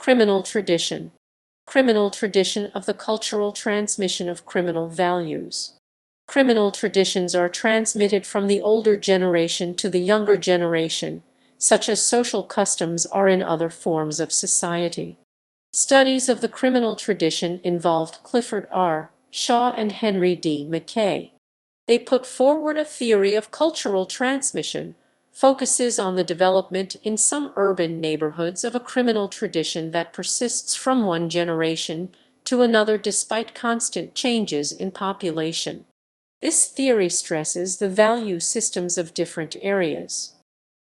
Criminal tradition. Criminal tradition of the cultural transmission of criminal values. Criminal traditions are transmitted from the older generation to the younger generation, such as social customs are in other forms of society. Studies of the criminal tradition involved Clifford R. Shaw and Henry D. McKay. They put forward a theory of cultural transmission, focuses on the development in some urban neighborhoods of a criminal tradition that persists from one generation to another despite constant changes in population. This theory stresses the value systems of different areas.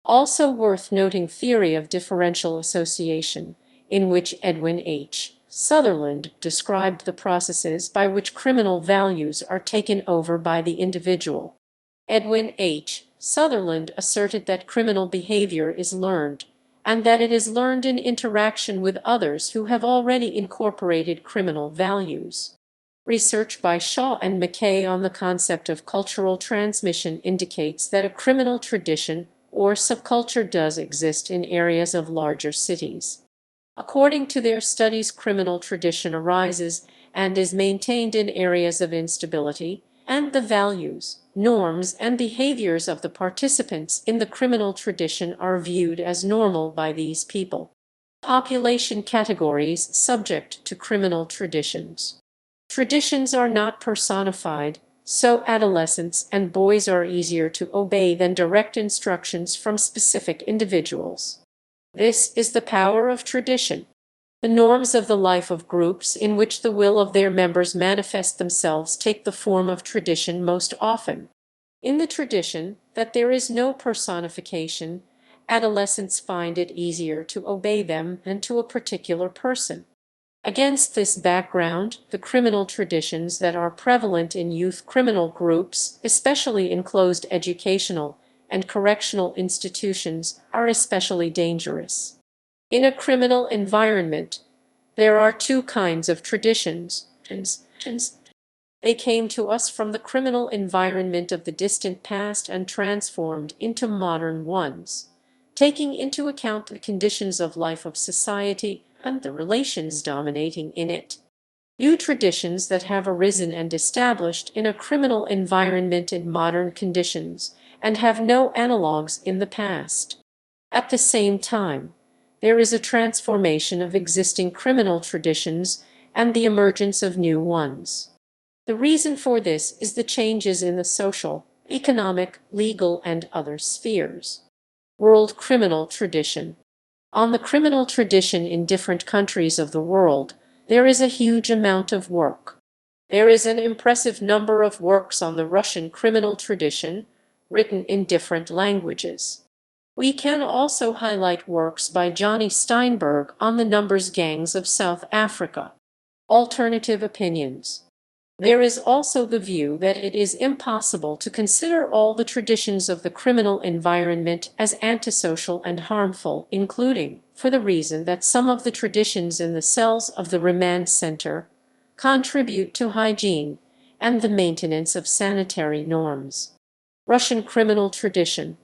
Also worth noting theory of differential association, in which Edwin H. Sutherland described the processes by which criminal values are taken over by the individual. Edwin H. Sutherland asserted that criminal behavior is learned, and that it is learned in interaction with others who have already incorporated criminal values. Research by Shaw and McKay on the concept of cultural transmission indicates that a criminal tradition or subculture does exist in areas of larger cities. According to their studies, criminal tradition arises and is maintained in areas of instability, and the values, norms, and behaviors of the participants in the criminal tradition are viewed as normal by these people. Population categories subject to criminal traditions. Traditions are not personified, so adolescents and boys are easier to obey than direct instructions from specific individuals. This is the power of tradition. The norms of the life of groups in which the will of their members manifest themselves take the form of tradition most often. In the tradition that there is no personification, adolescents find it easier to obey them than to a particular person. Against this background, the criminal traditions that are prevalent in youth criminal groups, especially in closed educational and correctional institutions, are especially dangerous. In a criminal environment, there are two kinds of traditions. They came to us from the criminal environment of the distant past and transformed into modern ones, taking into account the conditions of life of society and the relations dominating in it. New traditions that have arisen and established in a criminal environment in modern conditions and have no analogues in the past. At the same time, there is a transformation of existing criminal traditions and the emergence of new ones. The reason for this is the changes in the social, economic, legal, and other spheres. World criminal tradition. On the criminal tradition in different countries of the world, there is a huge amount of work. There is an impressive number of works on the Russian criminal tradition, written in different languages. We can also highlight works by Johnny Steinberg on the numbers gangs of South Africa. Alternative opinions. There is also the view that it is impossible to consider all the traditions of the criminal environment as antisocial and harmful, including, for the reason that some of the traditions in the cells of the remand center contribute to hygiene and the maintenance of sanitary norms. Russian criminal tradition.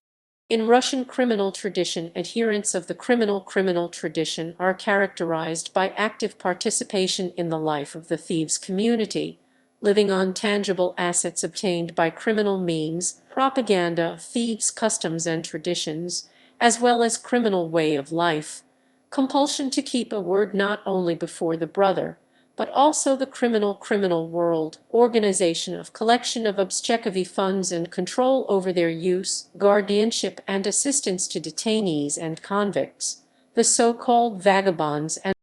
In Russian criminal tradition, adherents of the criminal tradition are characterized by active participation in the life of the thieves' community, living on tangible assets obtained by criminal means, propaganda of thieves' customs and traditions, as well as criminal way of life, compulsion to keep a word not only before the brother, but also the criminal world, organization of collection of obscekovy funds and control over their use, guardianship and assistance to detainees and convicts, the so-called vagabonds and